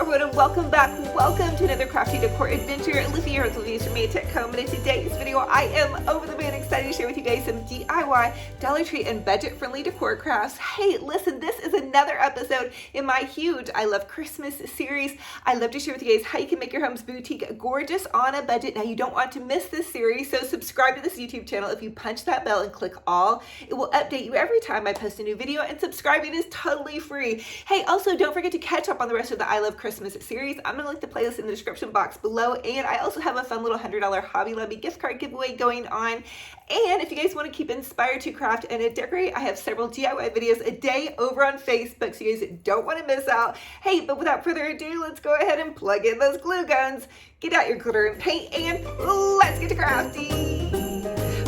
everyone, and welcome back. Welcome to another crafty decor adventure. Olivia with Olivia's from Tech Home, and in today's video I am over the moon excited to share with you guys some DIY, Dollar Tree, and budget-friendly decor crafts. Hey, listen, this is another episode in my huge I Love Christmas series. I love to share with you guys how you can make your home's boutique gorgeous on a budget. Now, you don't want to miss this series, so subscribe to this YouTube channel. If you punch that bell and click all, it will update you every time I post a new video, and subscribing is totally free. Hey, also don't forget to catch up on the rest of the I Love Christmas series. I'm gonna link the playlist in the description box below, and I also have a fun little $100 Hobby Lobby gift card giveaway going on. And if you guys want to keep inspired to craft and decorate, I have several DIY videos a day over on Facebook, so you guys don't want to miss out. Hey, but without further ado, let's go ahead and plug in those glue guns, get out your glitter and paint, and let's get to crafting.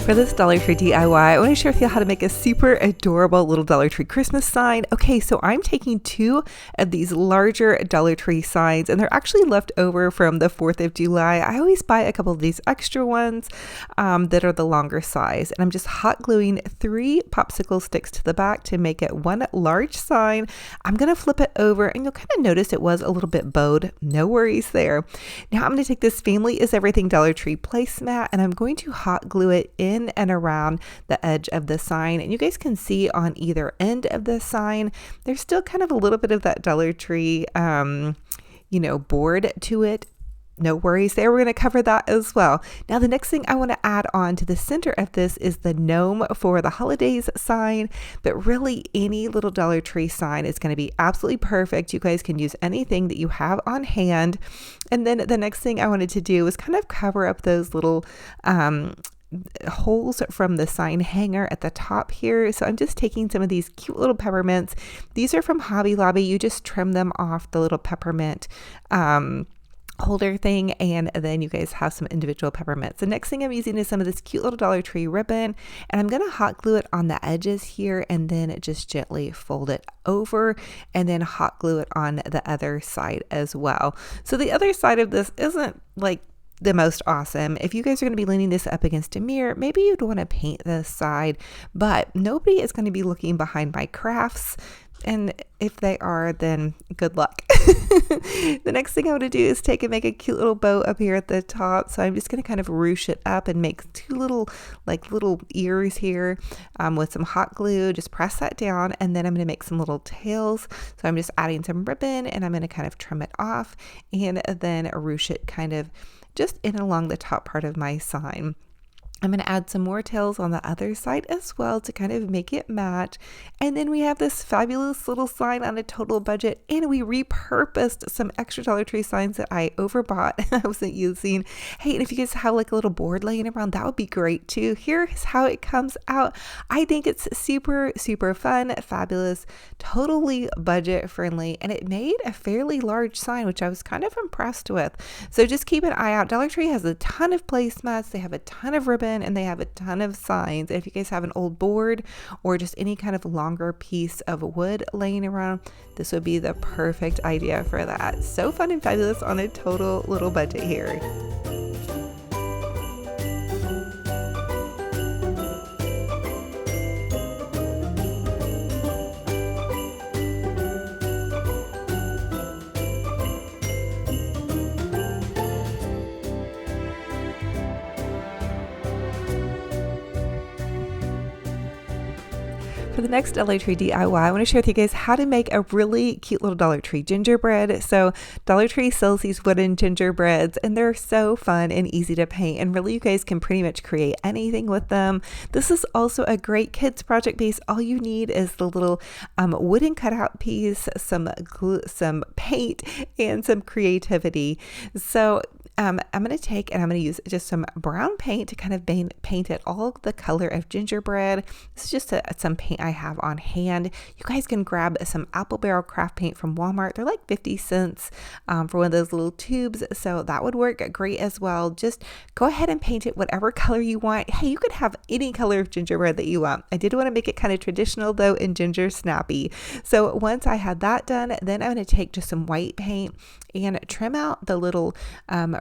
For this Dollar Tree DIY, I want to share with you how to make a super adorable little Dollar Tree Christmas sign. Okay, so I'm taking two of these larger Dollar Tree signs, and they're actually left over from the 4th of July. I always buy a couple of these extra ones that are the longer size, and I'm just hot gluing 3 popsicle sticks to the back to make it one large sign. I'm going to flip it over, and you'll kind of notice it was a little bit bowed. No worries there. Now I'm going to take this Family is Everything Dollar Tree placemat, and I'm going to hot glue it in and around the edge of the sign, and you guys can see on either end of the sign there's still kind of a little bit of that Dollar Tree board to it. No worries there, we're going to cover that as well. Now the next thing I want to add on to the center of this is the gnome for the holidays sign, but really any little Dollar Tree sign is going to be absolutely perfect. You guys can use anything that you have on hand. And then the next thing I wanted to do was kind of cover up those little holes from the sign hanger at the top here. So I'm just taking some of these cute little peppermints. These are from Hobby Lobby. You just trim them off the little peppermint holder thing, and then you guys have some individual peppermints. The next thing I'm using is some of this cute little Dollar Tree ribbon, and I'm going to hot glue it on the edges here, and then just gently fold it over, and then hot glue it on the other side as well. So the other side of this isn't like the most awesome. If you guys are going to be leaning this up against a mirror, maybe you'd want to paint this side, but nobody is going to be looking behind my crafts. And if they are, then good luck. The next thing I want to do is make a cute little bow up here at the top. So I'm just going to kind of ruche it up and make 2 little ears here with some hot glue. Just press that down, and then I'm going to make some little tails. So I'm just adding some ribbon, and I'm going to kind of trim it off and then ruche it kind of just in along the top part of my sign. I'm going to add some more tails on the other side as well to kind of make it match. And then we have this fabulous little sign on a total budget, and we repurposed some extra Dollar Tree signs that I overbought and I wasn't using. Hey, and if you guys have like a little board laying around, that would be great too. Here's how it comes out. I think it's super, super fun, fabulous, totally budget friendly, and it made a fairly large sign, which I was kind of impressed with. So just keep an eye out. Dollar Tree has a ton of placemats. They have a ton of ribbon, and they have a ton of signs. If you guys have an old board or just any kind of longer piece of wood laying around, this would be the perfect idea for that. So fun and fabulous on a total little budget here. For the next Dollar Tree DIY, I want to share with you guys how to make a really cute little Dollar Tree gingerbread. So Dollar Tree sells these wooden gingerbreads, and they're so fun and easy to paint, and really you guys can pretty much create anything with them. This is also a great kids project piece. All you need is the little wooden cutout piece, some glue, some paint, and some creativity. So I'm going to take and I'm going to use just some brown paint to kind of paint it all the color of gingerbread. This is just some paint I have on hand. You guys can grab some apple barrel craft paint from Walmart. They're like 50 cents for one of those little tubes. So that would work great as well. Just go ahead and paint it whatever color you want. Hey, you could have any color of gingerbread that you want. I did want to make it kind of traditional though and ginger snappy. So once I had that done, then I'm going to take just some white paint and trim out the little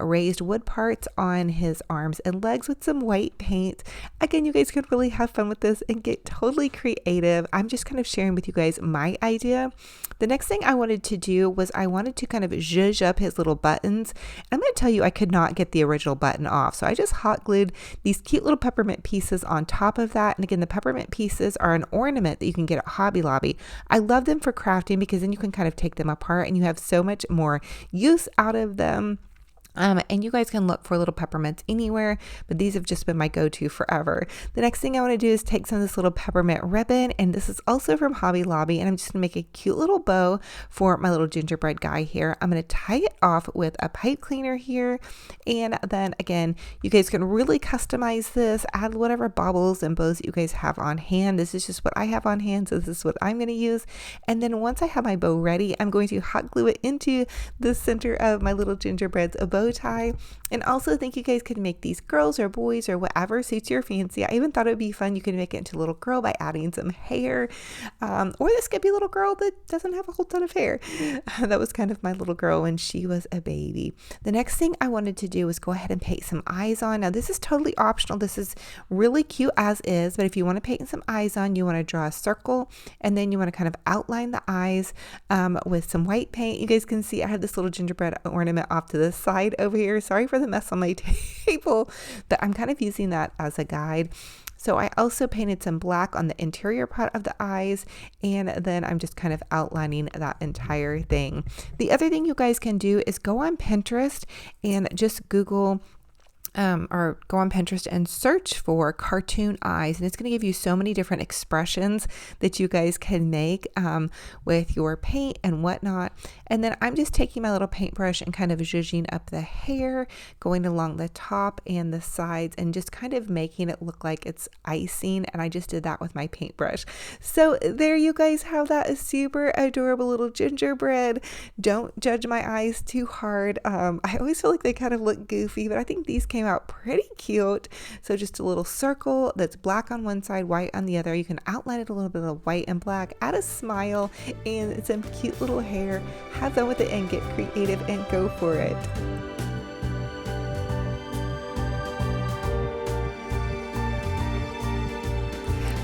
raised wood parts on his arms and legs with some white paint. Again, you guys could really have fun with this and get totally creative. I'm just kind of sharing with you guys my idea. The next thing I wanted to do was I wanted to kind of zhuzh up his little buttons. I'm going to tell you, I could not get the original button off. So I just hot glued these cute little peppermint pieces on top of that. And again, the peppermint pieces are an ornament that you can get at Hobby Lobby. I love them for crafting because then you can kind of take them apart and you have so much more use out of them. And you guys can look for little peppermints anywhere, but these have just been my go-to forever. The next thing I want to do is take some of this little peppermint ribbon, and this is also from Hobby Lobby, and I'm just going to make a cute little bow for my little gingerbread guy here. I'm going to tie it off with a pipe cleaner here, and then again, you guys can really customize this, add whatever baubles and bows that you guys have on hand. This is just what I have on hand, so this is what I'm going to use. And then once I have my bow ready, I'm going to hot glue it into the center of my little gingerbread's bow tie. And also think you guys could make these girls or boys or whatever suits your fancy. I even thought it would be fun, you could make it into a little girl by adding some hair, or this could be a little girl that doesn't have a whole ton of hair. That was kind of my little girl when she was a baby. The next thing I wanted to do was go ahead and paint some eyes on. Now this is totally optional, this is really cute as is, but if you want to paint some eyes on, you want to draw a circle and then you want to kind of outline the eyes with some white paint. You guys can see I had this little gingerbread ornament off to the side over here. Sorry for the mess on my table, but I'm kind of using that as a guide. So I also painted some black on the interior part of the eyes, and then I'm just kind of outlining that entire thing. The other thing you guys can do is go on Pinterest and just Google or go on Pinterest and search for cartoon eyes, and it's going to give you so many different expressions that you guys can make with your paint and whatnot. And then I'm just taking my little paintbrush and kind of zhuzhing up the hair, going along the top and the sides, and just kind of making it look like it's icing. And I just did that with my paintbrush. So there you guys have that, a super adorable little gingerbread. Don't judge my eyes too hard. I always feel like they kind of look goofy, but I think these came out pretty cute. So just a little circle that's black on one side, white on the other. You can outline it a little bit of white and black, add a smile and some cute little hair. Have fun with it and get creative and go for it.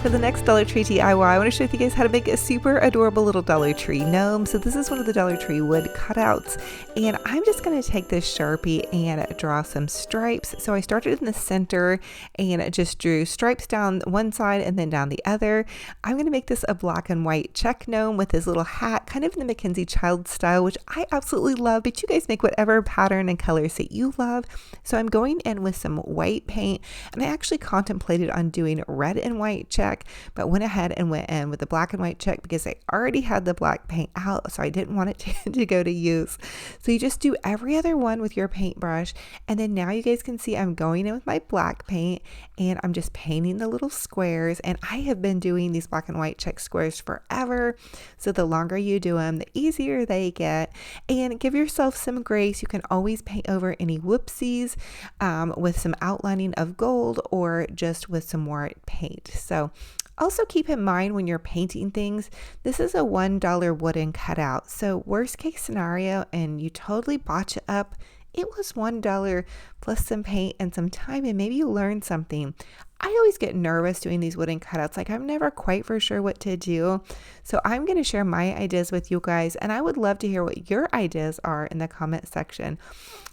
For the next Dollar Tree DIY, I want to show you guys how to make a super adorable little Dollar Tree gnome. So this is one of the Dollar Tree wood cutouts, and I'm just going to take this Sharpie and draw some stripes. So I started in the center and just drew stripes down one side and then down the other. I'm going to make this a black and white check gnome with his little hat, kind of in the Mackenzie Child style, which I absolutely love, but you guys make whatever pattern and colors that you love. So I'm going in with some white paint, and I actually contemplated on doing red and white check, but went ahead and went in with the black and white check because I already had the black paint out, so I didn't want it to go to use. So you just do every other one with your paintbrush, and then now you guys can see I'm going in with my black paint and I'm just painting the little squares. And I have been doing these black and white check squares forever, so the longer you do them, the easier they get. And give yourself some grace. You can always paint over any whoopsies with some outlining of gold or just with some more paint. So also keep in mind when you're painting things, this is a $1 wooden cutout. So worst case scenario and you totally botch it up, it was $1 plus some paint and some time, and maybe you learned something. I always get nervous doing these wooden cutouts. Like I'm never quite for sure what to do. So I'm going to share my ideas with you guys, and I would love to hear what your ideas are in the comment section.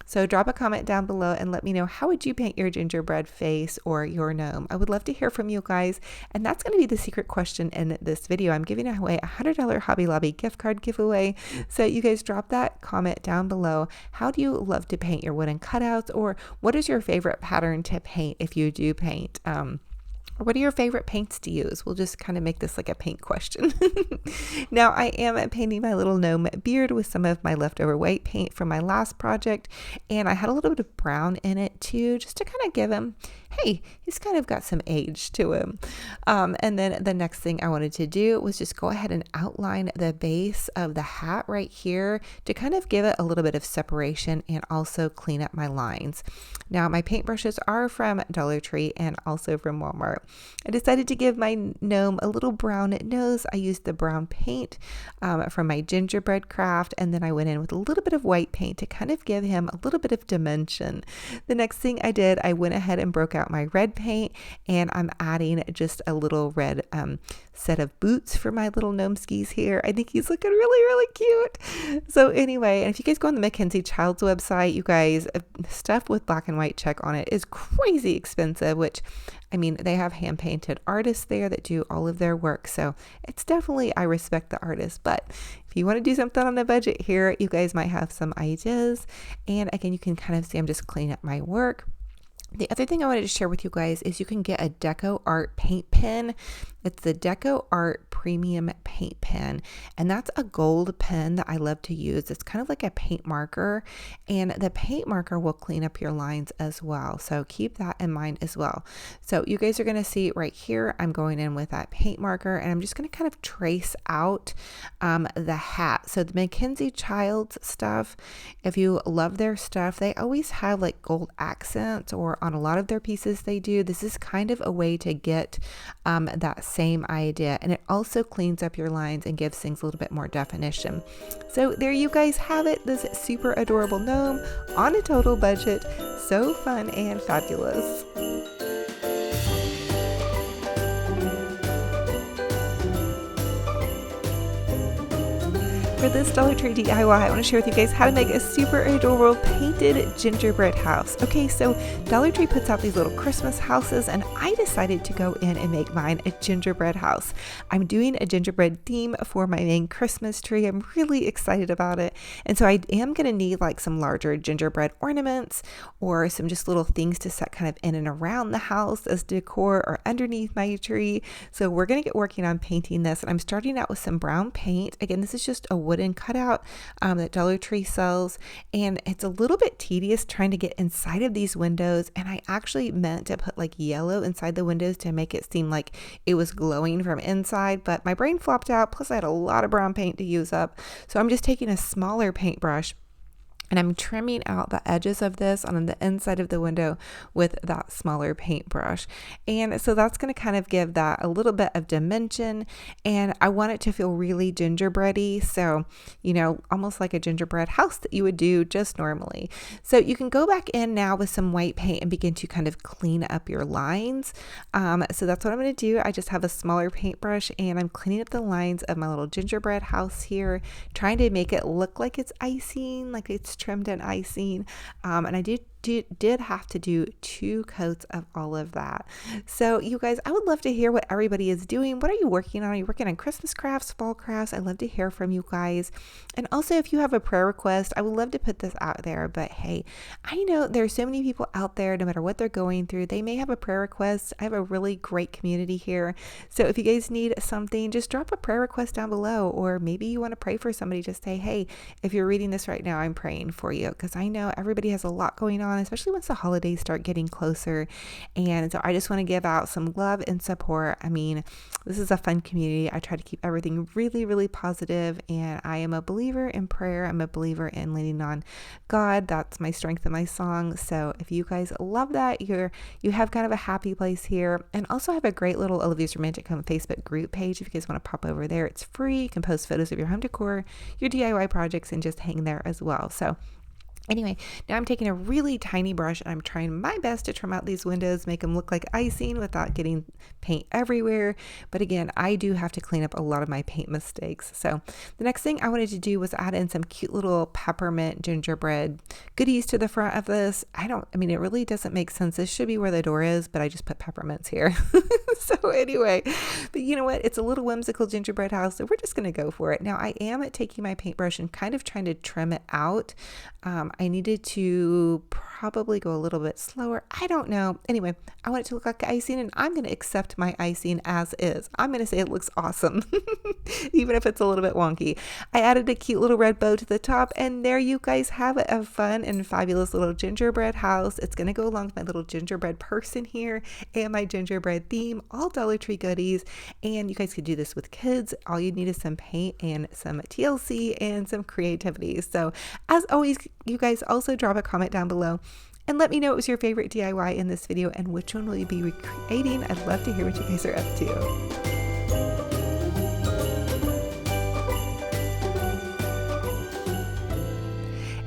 So drop a comment down below and let me know, how would you paint your gingerbread face or your gnome? I would love to hear from you guys. And that's going to be the secret question in this video. I'm giving away a $100 Hobby Lobby gift card giveaway. So you guys drop that comment down below. How do you love to paint your wooden cutouts, or what is your favorite pattern to paint if you do paint? Or what are your favorite paints to use? We'll just kind of make this like a paint question. Now I am painting my little gnome beard with some of my leftover white paint from my last project, and I had a little bit of brown in it too, just to kind of give him hey, he's kind of got some age to him. And then the next thing I wanted to do was just go ahead and outline the base of the hat right here to kind of give it a little bit of separation and also clean up my lines. Now, my paintbrushes are from Dollar Tree and also from Walmart. I decided to give my gnome a little brown nose. I used the brown paint from my gingerbread craft, and then I went in with a little bit of white paint to kind of give him a little bit of dimension. The next thing I did, I went ahead and broke out my red paint, and I'm adding just a little red set of boots for my little gnome skis here. I think he's looking really, really cute. So anyway, and if you guys go on the Mackenzie Child's website, you guys, stuff with black and white check on it is crazy expensive, which, I mean, they have hand-painted artists there that do all of their work. So it's definitely, I respect the artists. But if you want to do something on a budget here, you guys might have some ideas. And again, you can kind of see I'm just cleaning up my work. The other thing I wanted to share with you guys is you can get a DecoArt paint pen. It's the DecoArt Premium Paint Pen, and that's a gold pen that I love to use. It's kind of like a paint marker, and the paint marker will clean up your lines as well. So keep that in mind as well. So you guys are going to see right here, I'm going in with that paint marker, and I'm just going to kind of trace out the hat. So the Mackenzie Childs stuff, if you love their stuff, they always have like gold accents, or on a lot of their pieces they do. This is kind of a way to get that same idea, and it also cleans up your lines and gives things a little bit more definition. So there you guys have it, this super adorable gnome on a total budget. So fun and fabulous. For this Dollar Tree DIY, I want to share with you guys how to make a super adorable painted gingerbread house. Okay, so Dollar Tree puts out these little Christmas houses, and I decided to go in and make mine a gingerbread house. I'm doing a gingerbread theme for my main Christmas tree. I'm really excited about it. And so I am going to need like some larger gingerbread ornaments or some just little things to set kind of in and around the house as decor or underneath my tree. So we're going to get working on painting this, and I'm starting out with some brown paint. Again, this is just a wooden cutout that Dollar Tree sells, and it's a little bit tedious trying to get inside of these windows, and I actually meant to put like yellow inside the windows to make it seem like it was glowing from inside, but my brain flopped out, plus I had a lot of brown paint to use up. So I'm just taking a smaller paintbrush, and I'm trimming out the edges of this on the inside of the window with that smaller paintbrush. And so that's going to kind of give that a little bit of dimension. And I want it to feel really gingerbready. So, you know, almost like a gingerbread house that you would do just normally. So you can go back in now with some white paint and begin to kind of clean up your lines. So that's what I'm going to do. I just have a smaller paintbrush, and I'm cleaning up the lines of my little gingerbread house here, trying to make it look like it's icing, like it's trimmed and icing, and I did have to do 2 coats of all of that. So you guys, I would love to hear what everybody is doing. What are you working on? Are you working on Christmas crafts, fall crafts? I'd love to hear from you guys. And also, if you have a prayer request, I would love to put this out there. But hey, I know there's so many people out there, no matter what they're going through, they may have a prayer request. I have a really great community here. So if you guys need something, just drop a prayer request down below, or maybe you want to pray for somebody, just say, hey, if you're reading this right now, I'm praying for you, because I know everybody has a lot going on, especially once the holidays start getting closer. And so I just want to give out some love and support. I mean, this is a fun community. I try to keep everything really, really positive, and I am a believer in prayer. I'm a believer in leaning on God. That's my strength in my song. So if you guys love that, you have kind of a happy place here. And also have a great little Olivia's Romantic Home Facebook group page if you guys want to pop over there. It's free. You can post photos of your home decor, your DIY projects, and just hang there as well. So anyway, now I'm taking a really tiny brush, and I'm trying my best to trim out these windows, make them look like icing without getting paint everywhere. But again, I do have to clean up a lot of my paint mistakes. So the next thing I wanted to do was add in some cute little peppermint gingerbread goodies to the front of this. I mean, it really doesn't make sense. This should be where the door is, but I just put peppermints here. So anyway, but you know what? It's a little whimsical gingerbread house, so we're just going to go for it. Now I am taking my paintbrush and kind of trying to trim it out. I needed to probably go a little bit slower. I don't know. Anyway, I want it to look like icing, and I'm going to accept my icing as is. I'm going to say it looks awesome, even if it's a little bit wonky. I added a cute little red bow to the top, and there you guys have it, a fun and fabulous little gingerbread house. It's going to go along with my little gingerbread person here and my gingerbread theme, all Dollar Tree goodies. And you guys could do this with kids. All you need is some paint and some TLC and some creativity. So as always, you guys also drop a comment down below and let me know what was your favorite DIY in this video and which one will you be recreating. I'd love to hear what you guys are up to.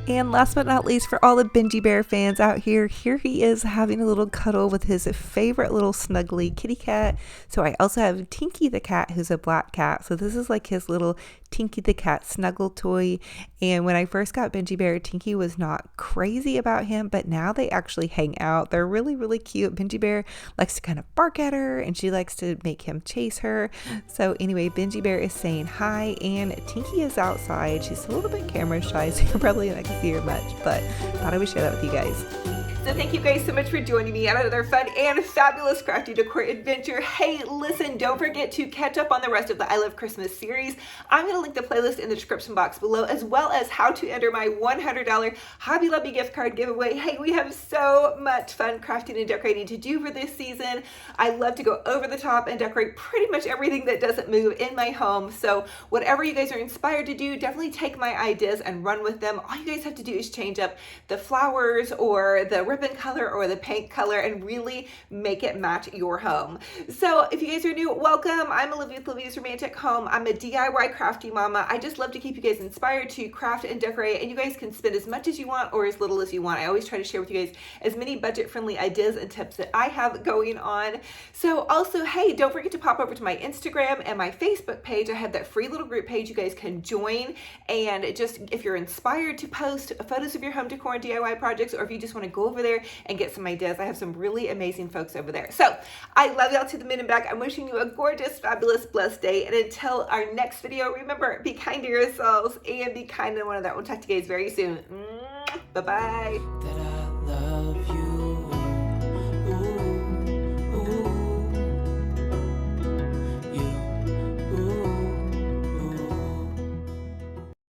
And last but not least, for all the Benji Bear fans out here, here he is having a little cuddle with his favorite little snuggly kitty cat. So I also have Tinky the cat, who's a black cat. So this is like his little Tinky the cat snuggle toy. And when I first got Benji Bear, Tinky was not crazy about him, but now they actually hang out. They're really, really cute. Benji Bear likes to kind of bark at her, and she likes to make him chase her. So anyway, Benji Bear is saying hi, and Tinky is outside. She's a little bit camera shy, so you're probably not gonna see her much, but thought I would share that with you guys. So thank you guys so much for joining me on another fun and fabulous crafty decor adventure. Hey, listen, don't forget to catch up on the rest of the I Love Christmas series. I'm going to link the playlist in the description box below, as well as how to enter my $100 Hobby Lobby gift card giveaway. Hey, we have so much fun crafting and decorating to do for this season. I love to go over the top and decorate pretty much everything that doesn't move in my home. So whatever you guys are inspired to do, definitely take my ideas and run with them. All you guys have to do is change up the flowers or the ribbon color or the paint color and really make it match your home. So if you guys are new, welcome. I'm Olivia with Olivia's Romantic Home. I'm a DIY crafty mama. I just love to keep you guys inspired to craft and decorate, and you guys can spend as much as you want or as little as you want. I always try to share with you guys as many budget-friendly ideas and tips that I have going on. So also, hey, don't forget to pop over to my Instagram and my Facebook page. I have that free little group page you guys can join, and just if you're inspired to post photos of your home decor and DIY projects, or if you just want to go over there and get some ideas, I have some really amazing folks over there. So I love y'all to the moon and back. I'm wishing you a gorgeous, fabulous, blessed day. And until our next video, remember, be kind to yourselves and be kind to one another. We'll talk to you guys very soon. Bye-bye.